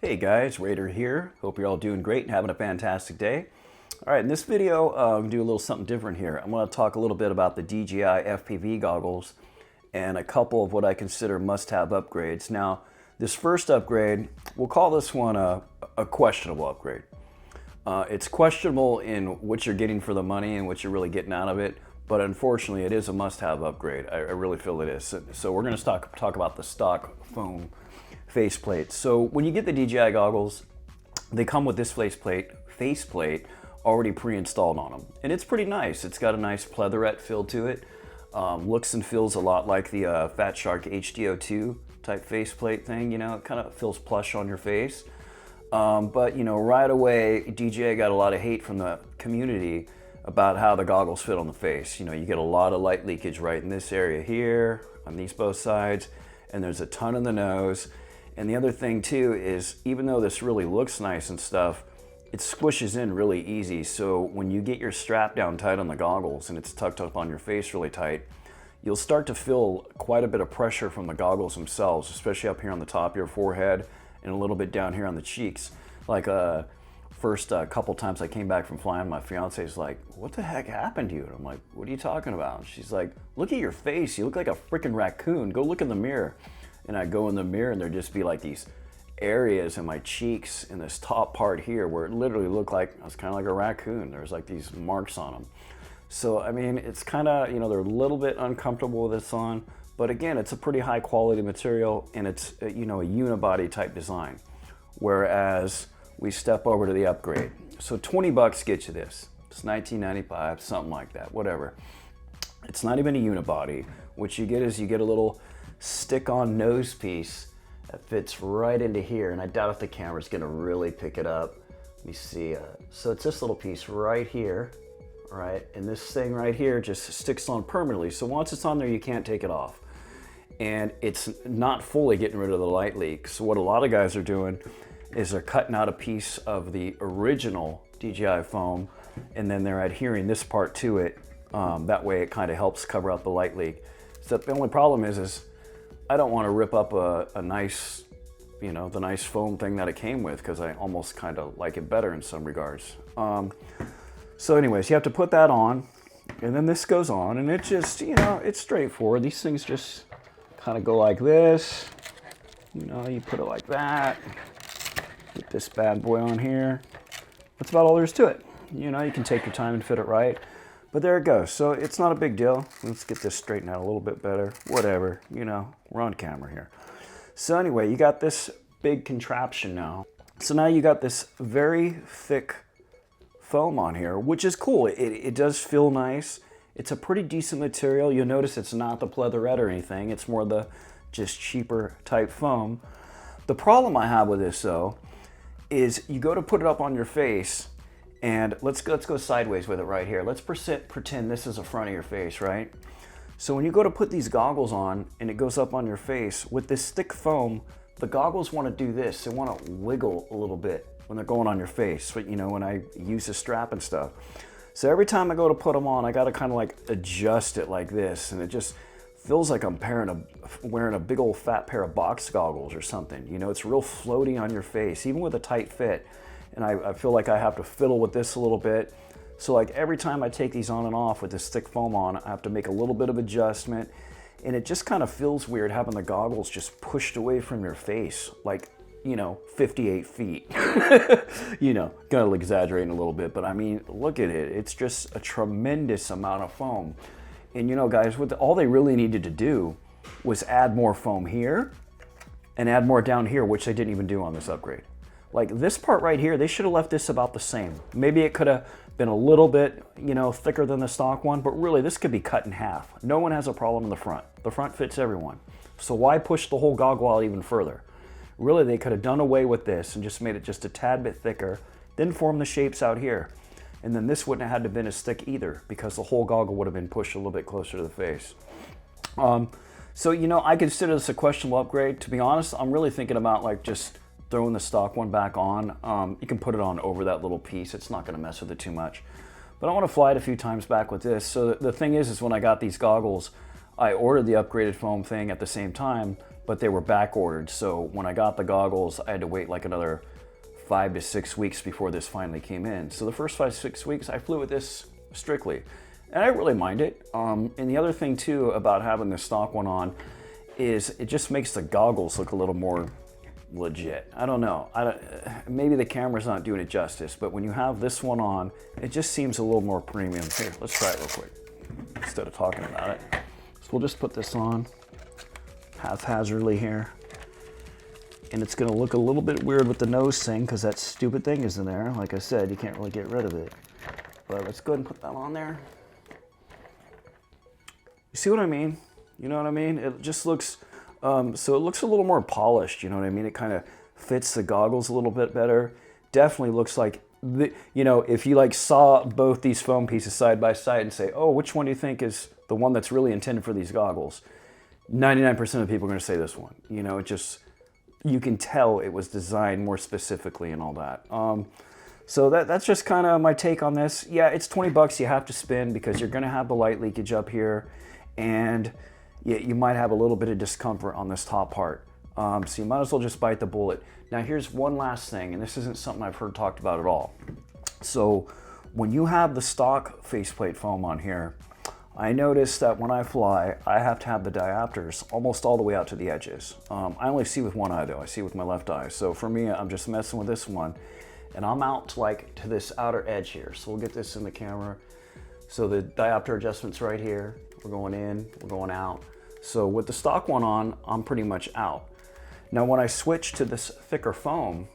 Hey guys, Raider here. Hope you're all doing great and having a fantastic day. All right, in this video, I'm gonna do a little something different here. I'm gonna talk a little bit about the DJI FPV goggles and a couple of what I consider must-have upgrades. Now, this first upgrade, we'll call this one a questionable upgrade. It's questionable in what you're getting for the money and what you're really getting out of it, but unfortunately, it is a must-have upgrade. I really feel it is. So we're gonna talk about the stock foam faceplate. So when you get the DJI goggles, they come with this faceplate already pre-installed on them. And it's pretty nice. It's got a nice pleatherette feel to it. Looks and feels a lot like the FatStrap HDO2 type faceplate thing. You know, it kind of feels plush on your face. But you know, right away, DJI got a lot of hate from the community about how the goggles fit on the face. You know, you get a lot of light leakage right in this area here, on these both sides, and there's a ton in the nose. And the other thing too is, even though this really looks nice and stuff, it squishes in really easy. So when you get your strap down tight on the goggles and it's tucked up on your face really tight, you'll start to feel quite a bit of pressure from the goggles themselves, especially up here on the top of your forehead and a little bit down here on the cheeks. Like first couple times I came back from flying, my fiance's like, "What the heck happened to you?" And I'm like, "What are you talking about?" And she's like, "Look at your face. You look like a freaking raccoon. Go look in the mirror." And I go in the mirror and there'd just be like these areas in my cheeks in this top part here where it literally looked like I was kind of like a raccoon. There's like these marks on them. So, I mean, it's kind of, you know, they're a little bit uncomfortable with this on, but again, it's a pretty high quality material and it's, you know, a unibody type design. Whereas we step over to the upgrade. So 20 bucks gets you this. It's $19.95, something like that, whatever. It's not even a unibody. What you get is you get a little stick-on nose piece that fits right into here, and I doubt if the camera's gonna really pick it up. Let me see. So it's this little piece right here, right? And this thing right here just sticks on permanently. So once it's on there, you can't take it off. And it's not fully getting rid of the light leak. So what a lot of guys are doing is they're cutting out a piece of the original DJI foam, and then they're adhering this part to it. That way it kind of helps cover up the light leak. So the only problem is I don't want to rip up a nice, you know, the nice foam thing that it came with, because I almost kind of like it better in some regards. So anyways, you have to put that on, and then this goes on, and it just, you know, it's straightforward. These things just kind of go like this. You know, you put it like that. Get this bad boy on here. That's about all there is to it. You know, you can take your time and fit it right. But there it goes. So it's not a big deal. Let's get this straightened out a little bit better. Whatever, you know, we're on camera here. So anyway, you got this big contraption now. So now you got this very thick foam on here, which is cool. It does feel nice. It's a pretty decent material. You'll notice it's not the pleatherette or anything. It's more the just cheaper type foam. The problem I have with this though is you go to put it up on your face, and let's go sideways with it right here. Let's pretend this is the front of your face, right? So when you go to put these goggles on and it goes up on your face, with this thick foam, the goggles want to do this. They want to wiggle a little bit when they're going on your face, but you know, when I use the strap and stuff. So every time I go to put them on, I got to kind of like adjust it like this, and it just feels like I'm wearing a big old fat pair of box goggles or something. You know, it's real floaty on your face, even with a tight fit. And I feel like I have to fiddle with this a little bit. So like every time I take these on and off with this thick foam on, I have to make a little bit of adjustment. And it just kind of feels weird having the goggles just pushed away from your face, like, you know, 58 feet. You know, kind of exaggerating a little bit, but I mean, look at it. It's just a tremendous amount of foam. And you know, guys, all they really needed to do was add more foam here and add more down here, which they didn't even do on this upgrade. Like this part right here, they should have left this about the same. Maybe it could have been a little bit, you know, thicker than the stock one, but really this could be cut in half. No one has a problem in the front. The front fits everyone. So why push the whole goggle out even further? Really, they could have done away with this and just made it just a tad bit thicker, then form the shapes out here. And then this wouldn't have had to been as thick either, because the whole goggle would have been pushed a little bit closer to the face. So, you know, I consider this a questionable upgrade. To be honest, I'm really thinking about like just throwing the stock one back on. You can put it on over that little piece. It's not going to mess with it too much. But I want to fly it a few times back with this. So the thing is when I got these goggles, I ordered the upgraded foam thing at the same time, but they were back ordered. So when I got the goggles, I had to wait like another 5 to 6 weeks before this finally came in. So the first 5 to 6 weeks, I flew with this strictly. And I really mind it. And the other thing too about having the stock one on is it just makes the goggles look a little more legit. I don't know. Maybe the camera's not doing it justice, but when you have this one on, it just seems a little more premium. Here, let's try it real quick instead of talking about it. So we'll just put this on haphazardly here. And it's gonna look a little bit weird with the nose thing because that stupid thing is in there. Like I said, you can't really get rid of it. But let's go ahead and put that on there. You see what I mean? You know what I mean? It just looks, so it looks a little more polished, you know what I mean? It kind of fits the goggles a little bit better. Definitely looks like, you know, if you like saw both these foam pieces side by side and say, oh, which one do you think is the one that's really intended for these goggles? 99% of people are gonna say this one. You know, it just, you can tell it was designed more specifically and all that. So that's just kind of my take on this. Yeah, it's 20 bucks you have to spend because you're gonna have the light leakage up here, and you might have a little bit of discomfort on this top part. So you might as well just bite the bullet. Now here's one last thing, and this isn't something I've heard talked about at all. So when you have the stock faceplate foam on here, I noticed that when I fly, I have to have the diopters almost all the way out to the edges. I only see with one eye though, I see with my left eye. So for me, I'm just messing with this one, and I'm out to this outer edge here. So we'll get this in the camera. So the diopter adjustment's right here. We're going in, we're going out. So with the stock one on, I'm pretty much out. Now when I switch to this thicker foam,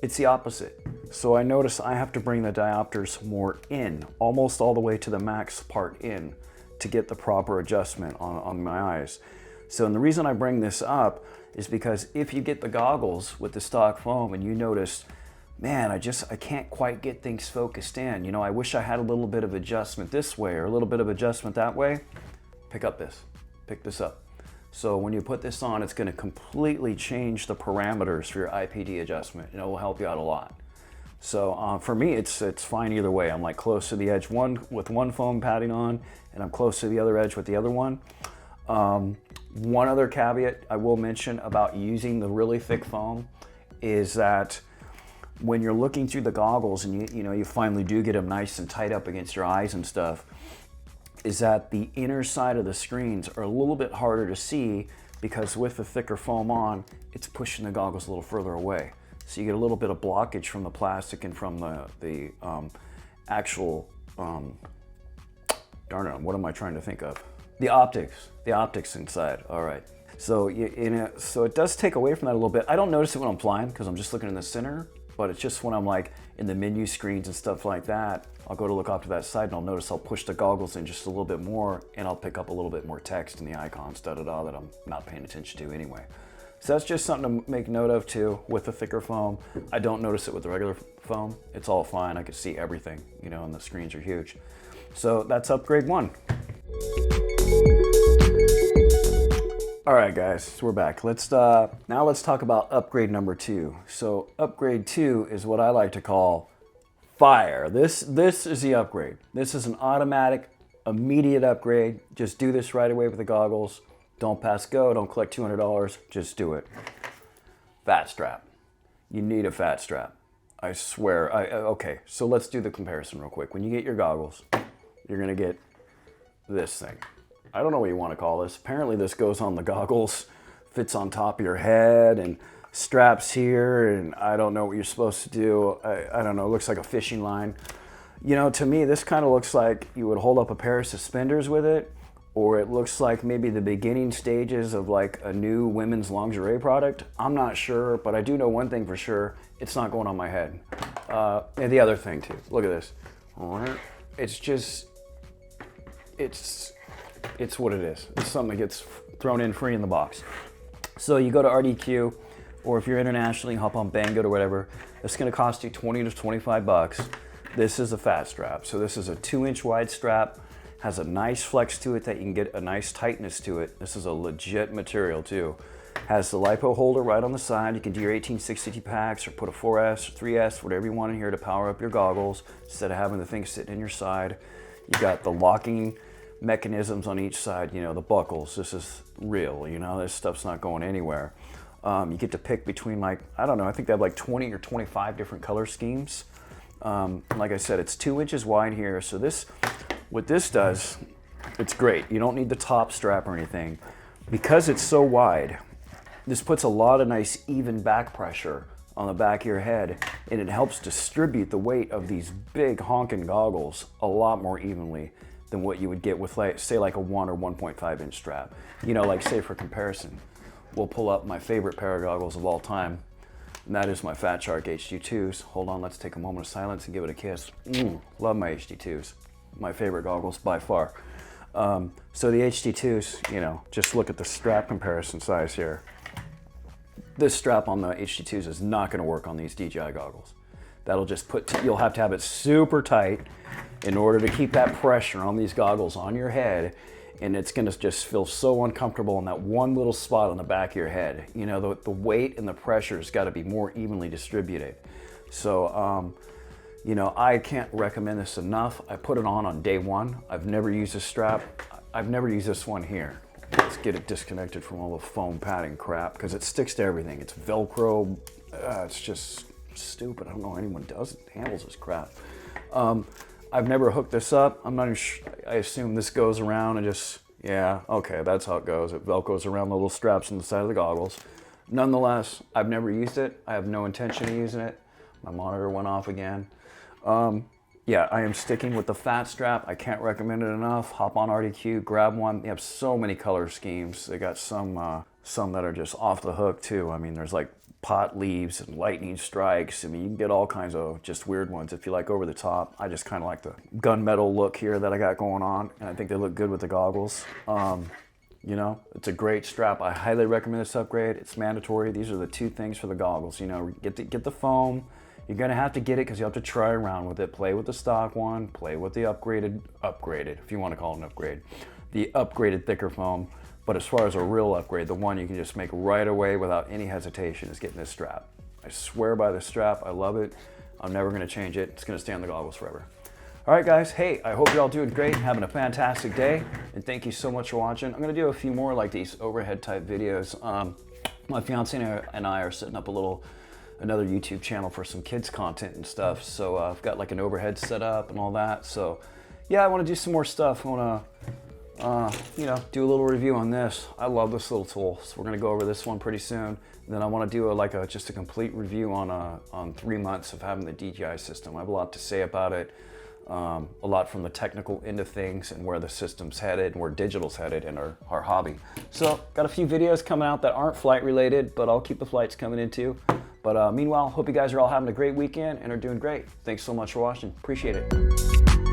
it's the opposite. So I notice I have to bring the diopters more in, almost all the way to the max part in, to get the proper adjustment on my eyes. So and the reason I bring this up is because if you get the goggles with the stock foam and you notice, man, I can't quite get things focused in. You know, I wish I had a little bit of adjustment this way or a little bit of adjustment that way, pick this up. So when you put this on, it's gonna completely change the parameters for your IPD adjustment, and it will help you out a lot. So for me, it's fine either way. I'm like close to the edge with one foam padding on, and I'm close to the other edge with the other one. One other caveat I will mention about using the really thick foam is that when you're looking through the goggles and you finally do get them nice and tight up against your eyes and stuff, is that the inner side of the screens are a little bit harder to see because with the thicker foam on, it's pushing the goggles a little further away. So you get a little bit of blockage from the plastic and from the actual, darn it, what am I trying to think of? The optics inside, all right. So, so it does take away from that a little bit. I don't notice it when I'm flying because I'm just looking in the center, but it's just when I'm like in the menu screens and stuff like that, I'll go to look off to that side and I'll notice I'll push the goggles in just a little bit more and I'll pick up a little bit more text in the icons, that I'm not paying attention to anyway. So that's just something to make note of too with the thicker foam. I don't notice it with the regular foam. It's all fine. I can see everything, you know, and the screens are huge. So that's upgrade 1. All right, guys, so we're back. Now let's talk about upgrade number 2. So upgrade 2 is what I like to call fire. This is the upgrade. This is an automatic, immediate upgrade. Just do this right away with the goggles. Don't pass go, don't collect $200, just do it. FatStrap. You need a FatStrap. I swear. Okay, so let's do the comparison real quick. When you get your goggles, you're gonna get this thing. I don't know what you want to call this. Apparently this goes on the goggles, fits on top of your head, and straps here, and I don't know what you're supposed to do. I don't know, it looks like a fishing line. You know, to me, this kind of looks like you would hold up a pair of suspenders with it, or it looks like maybe the beginning stages of like a new women's lingerie product. I'm not sure, but I do know one thing for sure, it's not going on my head. And the other thing too, look at this. It's just, it's what it is. It's something that gets thrown in free in the box. So you go to RDQ, or if you're internationally, hop on Banggood or whatever, it's gonna cost you 20 to 25 bucks. This is a FatStrap. So this is a 2-inch wide strap, has a nice flex to it that you can get a nice tightness to it. This is a legit material too. Has the LiPo holder right on the side. You can do your 1860 packs or put a 4S or 3S, whatever you want in here to power up your goggles instead of having the thing sitting in your side. You got the locking mechanisms on each side, you know, the buckles. This is real, you know, this stuff's not going anywhere. You get to pick between, like, I don't know, I think they have like 20 or 25 different color schemes. Like I said, it's 2 inches wide here. So this, what this does, it's great. You don't need the top strap or anything. Because it's so wide, this puts a lot of nice even back pressure on the back of your head, and it helps distribute the weight of these big honking goggles a lot more evenly than what you would get with, like, say, like a 1 or 1.5 inch strap. You know, like, say for comparison, we'll pull up my favorite pair of goggles of all time, and that is my FatStrap HD2s. Hold on, let's take a moment of silence and give it a kiss. Love my HD2s. My favorite goggles by far. So the HD2s, you know, just look at the strap comparison size here. This strap on the HD2s is not going to work on these DJI goggles. That'll just you'll have to have it super tight in order to keep that pressure on these goggles on your head, and it's going to just feel so uncomfortable in that one little spot on the back of your head. You know, the weight and the pressure's got to be more evenly distributed. So, you know, I can't recommend this enough. I put it on day one. I've never used this strap. I've never used this one here. Let's get it disconnected from all the foam padding crap, because it sticks to everything. It's Velcro. It's just stupid. I don't know how anyone handles this crap. I've never hooked this up. I'm not even sure. I assume this goes around and just, yeah, okay, that's how it goes. It Velcros around the little straps on the side of the goggles. Nonetheless, I've never used it. I have no intention of using it. My monitor went off again. Yeah, I am sticking with the FatStrap. I can't recommend it enough. Hop on RDQ, grab one. They have so many color schemes. They got some that are just off the hook too. I mean, there's like pot leaves and lightning strikes. I mean, you can get all kinds of just weird ones if you like over the top. I just kind of like the gunmetal look here that I got going on, and I think they look good with the goggles. You know, it's a great strap. I highly recommend this upgrade. It's mandatory. These are the 2 things for the goggles. You know, get the foam. You're gonna have to get it because you have to try around with it. Play with the stock one, play with the upgraded, if you want to call it an upgrade, the upgraded thicker foam. But as far as a real upgrade, the one you can just make right away without any hesitation is getting this strap. I swear by this strap, I love it. I'm never gonna change it. It's gonna stay on the goggles forever. All right, guys, hey, I hope you're all doing great, having a fantastic day, and thank you so much for watching. I'm gonna do a few more like these overhead type videos. My fiance and I are setting up another YouTube channel for some kids content and stuff. So I've got like an overhead set up and all that. So yeah, I want to do some more stuff. I want to, you know, do a little review on this. I love this little tool. So we're going to go over this one pretty soon. And then I want to do just a complete review on 3 months of having the DJI system. I have a lot to say about it. A lot from the technical end of things and where the system's headed and where digital's headed in our hobby. So got a few videos coming out that aren't flight related, but I'll keep the flights coming in too. But meanwhile, hope you guys are all having a great weekend and are doing great. Thanks so much for watching. Appreciate it.